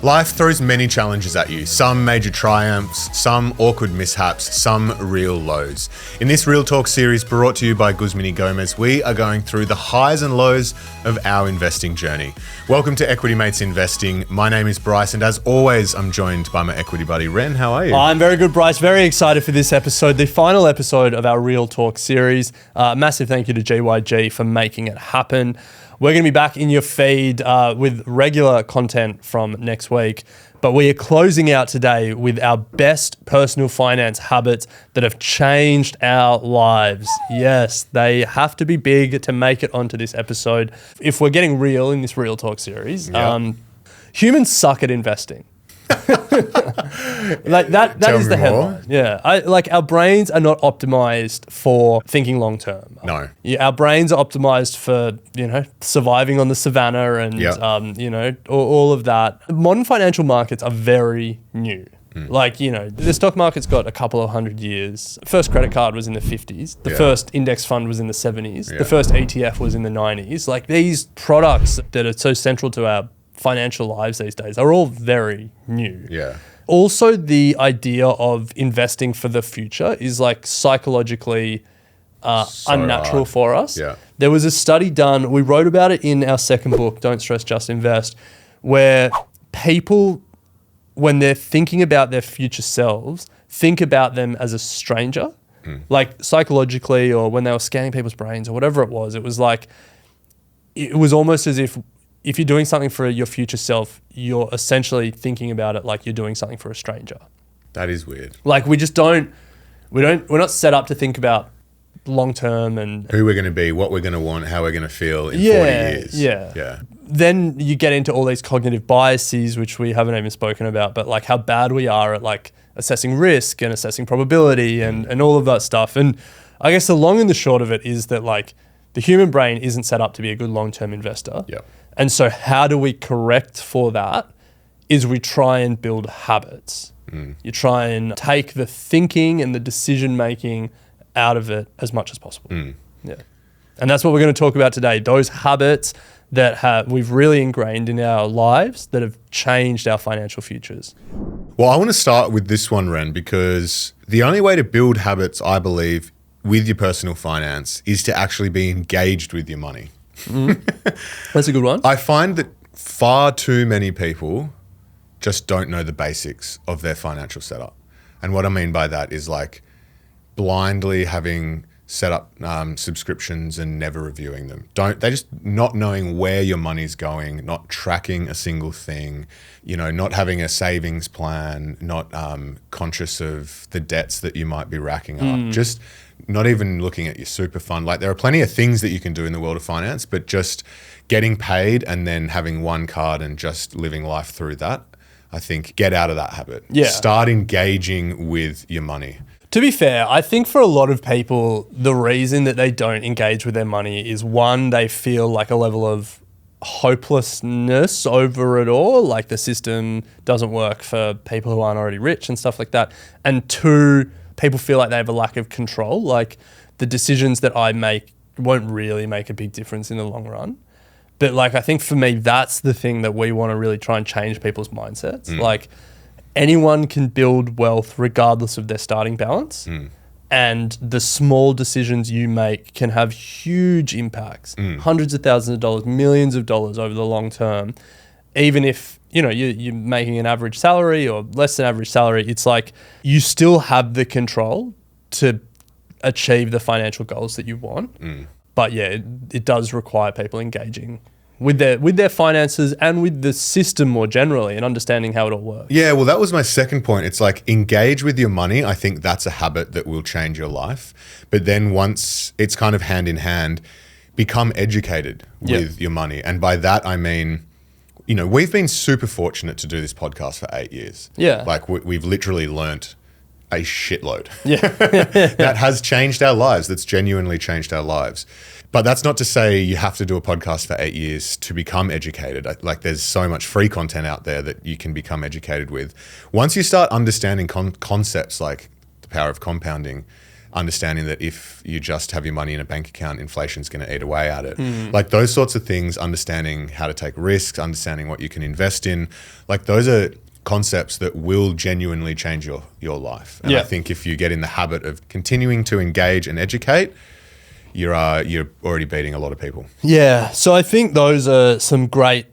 Life throws many challenges at you, some major triumphs, some awkward mishaps, some real lows. In this Real Talk series brought to you by Guzmini Gomez, we are going through the highs and lows of our investing journey. Welcome to Equity Mates Investing. My name is Bryce, and as always, I'm joined by my equity buddy, Ren. How are you? I'm very good, Bryce. Very excited for this episode, the final episode of our Real Talk series. Massive thank you to GYG for making it happen. We're going to be back in your feed with regular content from next week, but we are closing out today with our best personal finance habits that have changed our lives. Yes, they have to be big to make it onto this episode. If we're getting real in this Real Talk series, humans suck at investing. Like that is the headline. Yeah. Our brains are not optimized for thinking long term. No. Our brains are optimized for, surviving on the savannah and, all of that. Modern financial markets are very new. The stock market's got a couple of 100 years. First credit card was in the 50s. The first index fund was in the 70s. The first ETF was in the 90s. Like, these products that are so central to our financial lives these days are all very new. Yeah. Also, the idea of investing for the future is like psychologically unnatural for us. Yeah. There was a study done, we wrote about it in our second book, Don't Stress, Just Invest, where people, when they're thinking about their future selves, think about them as a stranger. Like psychologically, or when they were scanning people's brains or whatever it was almost as if you're doing something for your future self, you're essentially thinking about it like you're doing something for a stranger. That is weird. Like, we're not set up to think about long term and who we're going to be, what we're going to want, how we're going to feel in 40 years. Yeah. Then you get into all these cognitive biases, which we haven't even spoken about, but like how bad we are at like assessing risk and assessing probability and all of that stuff. And I guess the long and the short of it is that like the human brain isn't set up to be a good long-term investor. Yeah. And so how do we correct for that is we try and build habits. You try and take the thinking and the decision-making out of it as much as possible. Yeah. And that's what we're going to talk about today. Those habits that we've really ingrained in our lives that have changed our financial futures. Well, I want to start with this one, Ren, because the only way to build habits, I believe, with your personal finance is to actually be engaged with your money. That's a good one. I find that far too many people just don't know the basics of their financial setup. And what I mean by that is like blindly having set up subscriptions and never reviewing them. They just not knowing where your money's going, not tracking a single thing, not having a savings plan, not conscious of the debts that you might be racking up. Just not even looking at your super fund. Like, there are plenty of things that you can do in the world of finance, but just getting paid and then having one card and just living life through that, I think get out of that habit. Yeah. Start engaging with your money. To be fair, I think for a lot of people, the reason that they don't engage with their money is, one, they feel like a level of hopelessness over it all, like the system doesn't work for people who aren't already rich and stuff like that. And two, people feel like they have a lack of control, like the decisions that I make won't really make a big difference in the long run. But like, I think for me, that's the thing that we want to really try and change people's mindsets. Like, anyone can build wealth regardless of their starting balance. And the small decisions you make can have huge impacts, hundreds of thousands of dollars, millions of dollars over the long term. Even if, you're making an average salary or less than average salary, it's like you still have the control to achieve the financial goals that you want. But yeah, it does require people engaging with their finances and with the system more generally and understanding how it all works. Yeah, well, that was my second point. It's like, engage with your money. I think that's a habit that will change your life. But then once it's kind of hand in hand, become educated with your money. And by that, I mean, we've been super fortunate to do this podcast for 8 years. Yeah. Like, we've literally learnt a shitload. Yeah. That has changed our lives. That's genuinely changed our lives. But that's not to say you have to do a podcast for 8 years to become educated. Like, there's so much free content out there that you can become educated with. Once you start understanding concepts like the power of compounding, understanding that if you just have your money in a bank account, inflation's going to eat away at it. Like those sorts of things, understanding how to take risks, understanding what you can invest in, like those are concepts that will genuinely change your life. And I think if you get in the habit of continuing to engage and educate, you're already beating a lot of people. Yeah. So I think those are some great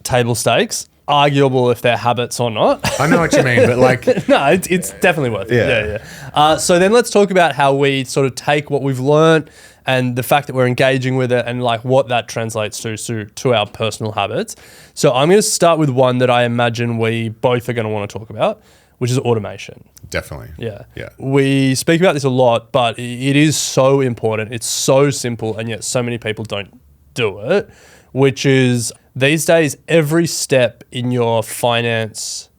table stakes. Arguable if they're habits or not. I know what you mean, but like... No, it's definitely worth it. Yeah. So then let's talk about how we sort of take what we've learned and the fact that we're engaging with it and like what that translates to our personal habits. So I'm going to start with one that I imagine we both are going to want to talk about, which is automation. Definitely. Yeah. Yeah. We speak about this a lot, but it is so important. It's so simple, and yet so many people don't do it, which is... These days, every step in your finance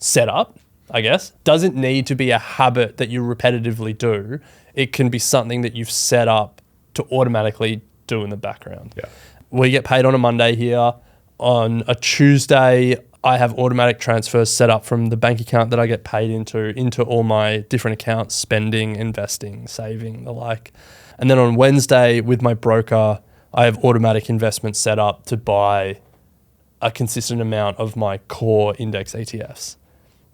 setup, I guess, doesn't need to be a habit that you repetitively do. It can be something that you've set up to automatically do in the background. Yeah. We get paid on a Monday here. On a Tuesday, I have automatic transfers set up from the bank account that I get paid into all my different accounts, spending, investing, saving, the like. And then on Wednesday with my broker, I have automatic investments set up to buy a consistent amount of my core index ETFs.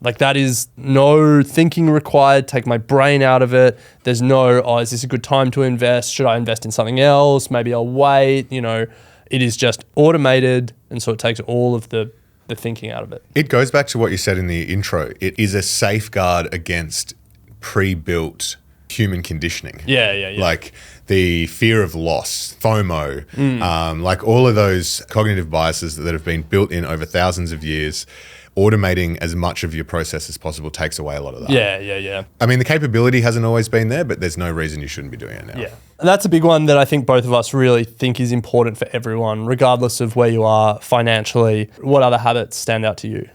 Like that is no thinking required, take my brain out of it. There's no, is this a good time to invest? Should I invest in something else? Maybe I'll wait, It is just automated, and so it takes all of the thinking out of it. It goes back to what you said in the intro. It is a safeguard against pre-built human conditioning. Yeah. Like the fear of loss, FOMO, like all of those cognitive biases that have been built in over thousands of years. Automating as much of your process as possible takes away a lot of that. Yeah. I mean, the capability hasn't always been there, but there's no reason you shouldn't be doing it now. Yeah. And that's a big one that I think both of us really think is important for everyone, regardless of where you are financially. What other habits stand out to you?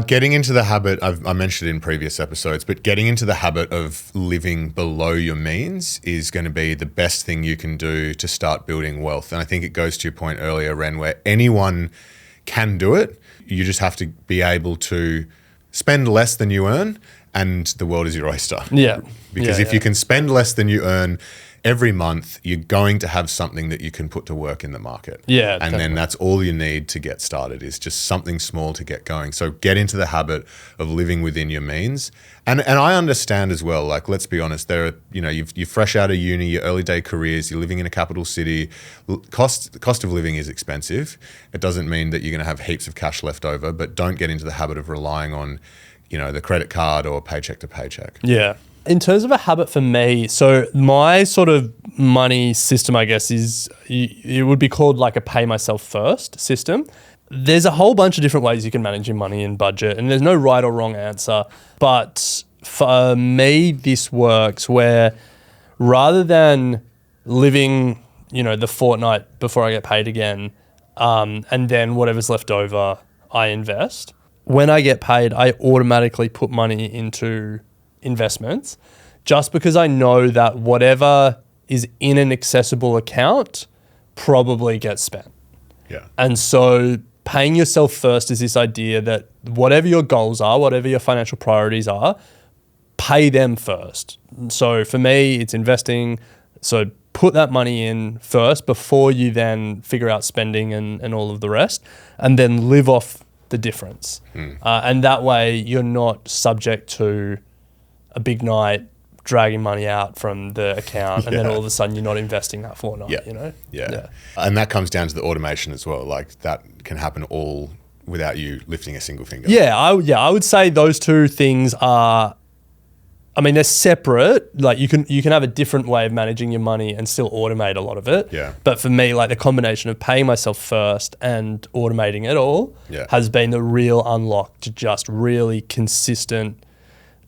Getting into the habit, I mentioned it in previous episodes, but getting into the habit of living below your means is going to be the best thing you can do to start building wealth. And I think it goes to your point earlier, Ren, where anyone can do it. You just have to be able to spend less than you earn, and the world is your oyster. Yeah. Because if you can spend less than you earn every month, you're going to have something that you can put to work in the market. Yeah. And definitely. then that's all you need to get started, is just something small to get going. So get into the habit of living within your means. And I understand as well, like, let's be honest, there are, you're fresh out of uni, your early day careers, you're living in a capital city. Cost of living is expensive. It doesn't mean that you're going to have heaps of cash left over, but don't get into the habit of relying on, the credit card or paycheck to paycheck. Yeah. In terms of a habit for me, so my sort of money system, I guess, it would be called like a pay myself first system. There's a whole bunch of different ways you can manage your money and budget, and there's no right or wrong answer. But for me, this works where rather than living, the fortnight before I get paid again, and then whatever's left over, I invest. When I get paid, I automatically put money into investments, just because I know that whatever is in an accessible account probably gets spent. Yeah. And so paying yourself first is this idea that whatever your goals are, whatever your financial priorities are, pay them first. So for me, it's investing. So put that money in first before you then figure out spending and all of the rest, and then live off the difference. And that way you're not subject to a big night dragging money out from the account, and then all of a sudden you're not investing that fortnight, Yeah. And that comes down to the automation as well. Like that can happen all without you lifting a single finger. I would say those two things are, they're separate. Like you can have a different way of managing your money and still automate a lot of it. Yeah. But for me, like the combination of paying myself first and automating it all has been the real unlock to just really consistent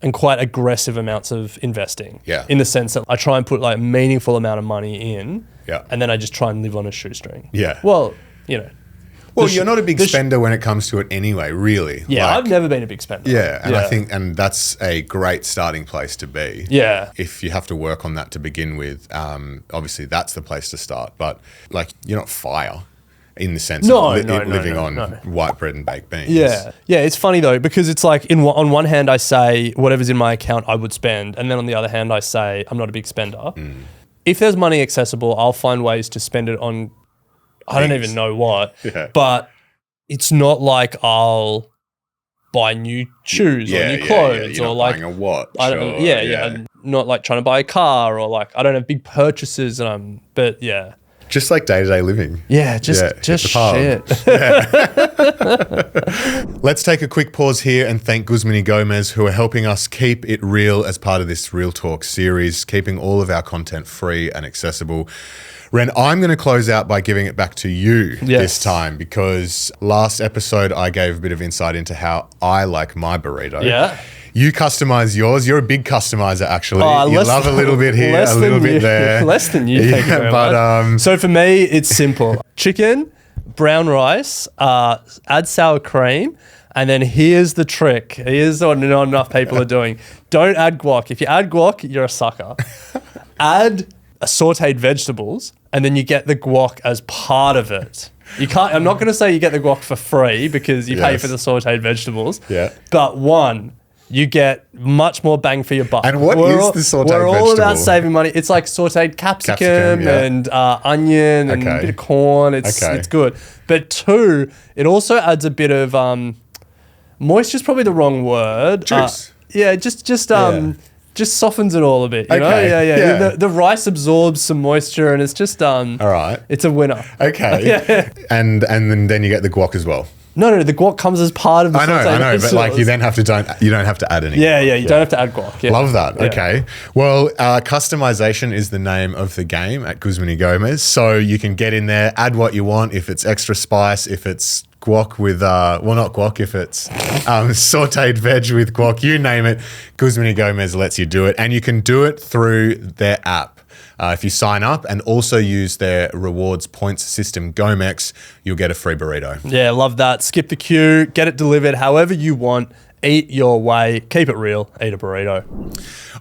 and quite aggressive amounts of investing. Yeah. In the sense that I try and put like a meaningful amount of money in. Yeah. And then I just try and live on a shoestring. Yeah. Well, Well, you're not a big spender when it comes to it anyway, really. Yeah, I've never been a big spender. Yeah, and I think that's a great starting place to be. Yeah. If you have to work on that to begin with, obviously that's the place to start. But like, you're not fire. in the sense No, of no, living no, on no. white bread and baked beans. Yeah. Yeah, it's funny though, because it's like on one hand I say whatever's in my account I would spend, and then on the other hand I say I'm not a big spender. If there's money accessible, I'll find ways to spend it on I don't even know what. Yeah. But it's not like I'll buy new shoes or new clothes You're or not like buying a watch. I don't I'm not like trying to buy a car or like I don't have big purchases but yeah. Just like day-to-day living. Yeah, just hit the pub. shit. Let's take a quick pause here and thank Guzman y Gomez, who are helping us keep it real as part of this Real Talk series, keeping all of our content free and accessible. Ren, I'm going to close out by giving it back to you this time, because last episode I gave a bit of insight into how I like my burrito. Yeah. You customize yours. You're a big customizer, actually. Oh, you love a little bit here, a little bit there. Less than you. Thank you very much. So for me, it's simple: chicken, brown rice, add sour cream, and then here's the trick. Here's what not enough people are doing: don't add guac. If you add guac, you're a sucker. Add sautéed vegetables, and then you get the guac as part of it. You can't. I'm not going to say you get the guac for free because you pay for the sautéed vegetables. Yeah. But you get much more bang for your buck. And what is the sautéed We're all vegetable? about saving money. It's like sautéed capsicum and onion and a bit of corn. It's good. But 2, it also adds a bit of moisture's probably the wrong word. Juice. Just softens it all a bit. You know? Yeah. The rice absorbs some moisture and it's just all right. It's a winner. Okay. And then you get the guac as well. No, the guac comes as part of the I know, but like you then you don't have to add anything. Yeah, you don't have to add guac. Yeah. Love that. Yeah. Okay. Well, customization is the name of the game at Guzman y Gomez. So you can get in there, add what you want. If it's extra spice, if it's guac with, not guac, if it's sauteed veg with guac, you name it, Guzman y Gomez lets you do it. And you can do it through their app. If you sign up and also use their rewards points system, Gomex, you'll get a free burrito. Yeah, love that. Skip the queue, get it delivered however you want. Eat your way, keep it real, eat a burrito.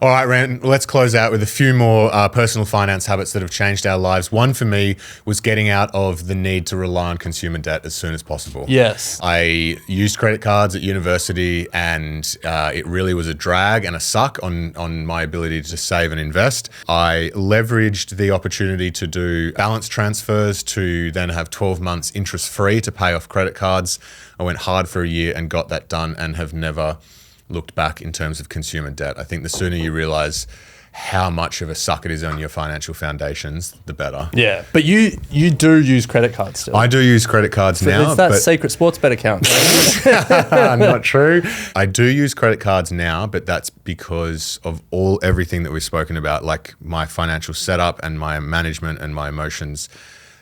All right, Ren, let's close out with a few more personal finance habits that have changed our lives. One for me was getting out of the need to rely on consumer debt as soon as possible. Yes. I used credit cards at university and it really was a drag and a suck on my ability to save and invest. I leveraged the opportunity to do balance transfers to then have 12 months interest free to pay off credit cards. I went hard for a year and got that done and have never looked back in terms of consumer debt. I think the sooner you realize how much of a suck it is on your financial foundations, the better. Yeah, but you do use credit cards still. I do use credit cards now. It's that secret sports bet account. Not true. I do use credit cards now, but that's because of everything that we've spoken about, like my financial setup and my management and my emotions.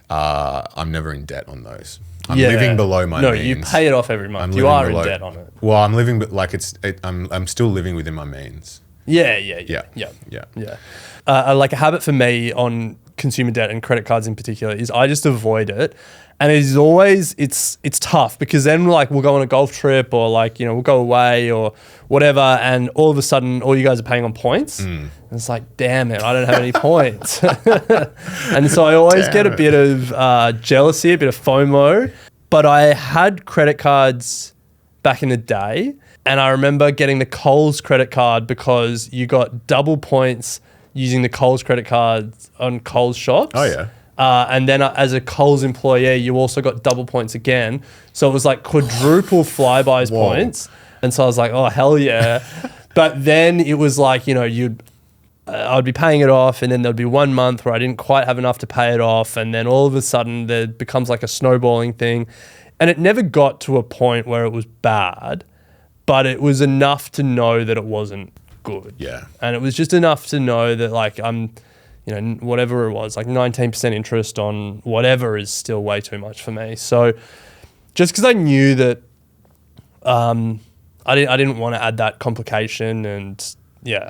I'm never in debt on those. I'm living below my means. No, you pay it off every month. You are in debt on it. Well, I'm living, but like I'm still living within my means. Yeah. Like a habit for me on consumer debt and credit cards in particular is I just avoid it. And it is always, it's tough because then like we'll go on a golf trip or like, we'll go away or whatever. And all of a sudden, all you guys are paying on points. And it's like, damn it, I don't have any points. And so I always get a bit of jealousy, a bit of FOMO. But I had credit cards back in the day. And I remember getting the Kohl's credit card because you got double points using the Kohl's credit cards on Kohl's shops. Oh, yeah. And then as a Kohl's employee, you also got double points again. So it was like quadruple Flybuys points. And so I was like, oh, hell yeah. But then it was like, I'd be paying it off and then there'd be 1 month where I didn't quite have enough to pay it off. And then all of a sudden there becomes like a snowballing thing. And it never got to a point where it was bad, but it was enough to know that it wasn't good. Yeah. And it was just enough to know that like I'm, whatever it was, like 19% interest on whatever is still way too much for me. So just because I knew that I didn't want to add that complication and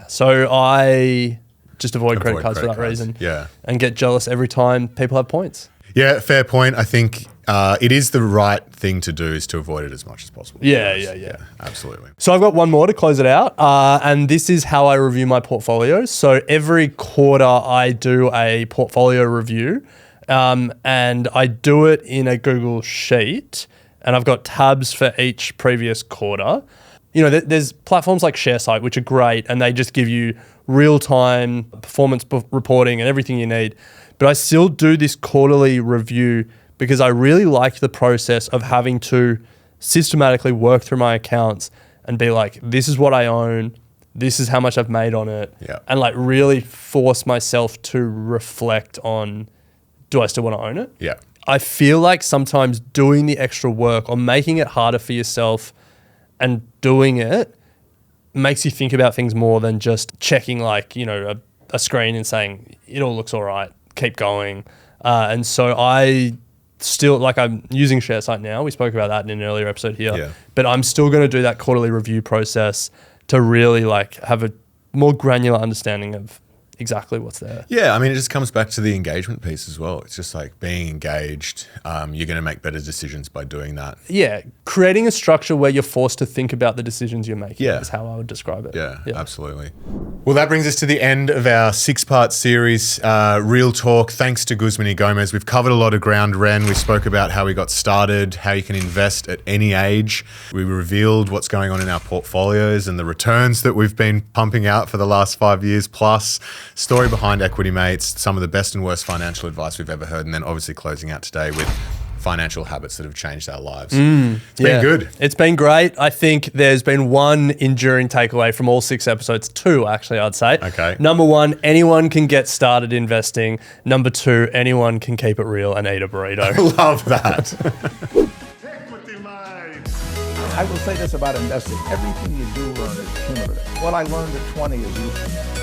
so I just avoid credit cards for that reason. Yeah. And get jealous every time people have points. Yeah, fair point. I think it is the right thing to do is to avoid it as much as possible. Yeah. Absolutely. So I've got one more to close it out. And this is how I review my portfolio. So every quarter I do a portfolio review. And I do it in a Google Sheet, and I've got tabs for each previous quarter. You know, there's platforms like ShareSite, which are great, and they just give you real-time performance reporting and everything you need. But I still do this quarterly review because I really like the process of having to systematically work through my accounts and be like, this is what I own, this is how much I've made on it, and like really force myself to reflect on, do I still want to own it? Yeah. I feel like sometimes doing the extra work or making it harder for yourself and doing it makes you think about things more than just checking like, you know, a screen and saying, it all looks all right, keep going. And so I still, like, I'm using ShareSite now. We spoke about that in an earlier episode here. Yeah. But I'm still going to do that quarterly review process to really like have a more granular understanding of exactly what's there. Yeah, I mean, it just comes back to the engagement piece as well. It's just like being engaged. You're going to make better decisions by doing that. Yeah, creating a structure where you're forced to think about the decisions you're making is how I would describe it. Yeah, absolutely. Well, that brings us to the end of our 6-part series, Real Talk. Thanks to Guzman y Gomez. We've covered a lot of ground, Ren. We spoke about how we got started, how you can invest at any age. We revealed what's going on in our portfolios and the returns that we've been pumping out for the last 5 years plus. Story behind Equity Mates, some of the best and worst financial advice we've ever heard, and then obviously closing out today with financial habits that have changed our lives. It's been good. It's been great. I think there's been one enduring takeaway from all 6 episodes. 2, actually, I'd say. Okay. Number 1, anyone can get started investing. Number 2, anyone can keep it real and eat a burrito. Love that. I will say this about investing. Everything you do learn is cumulative. What I learned at 20 is useful.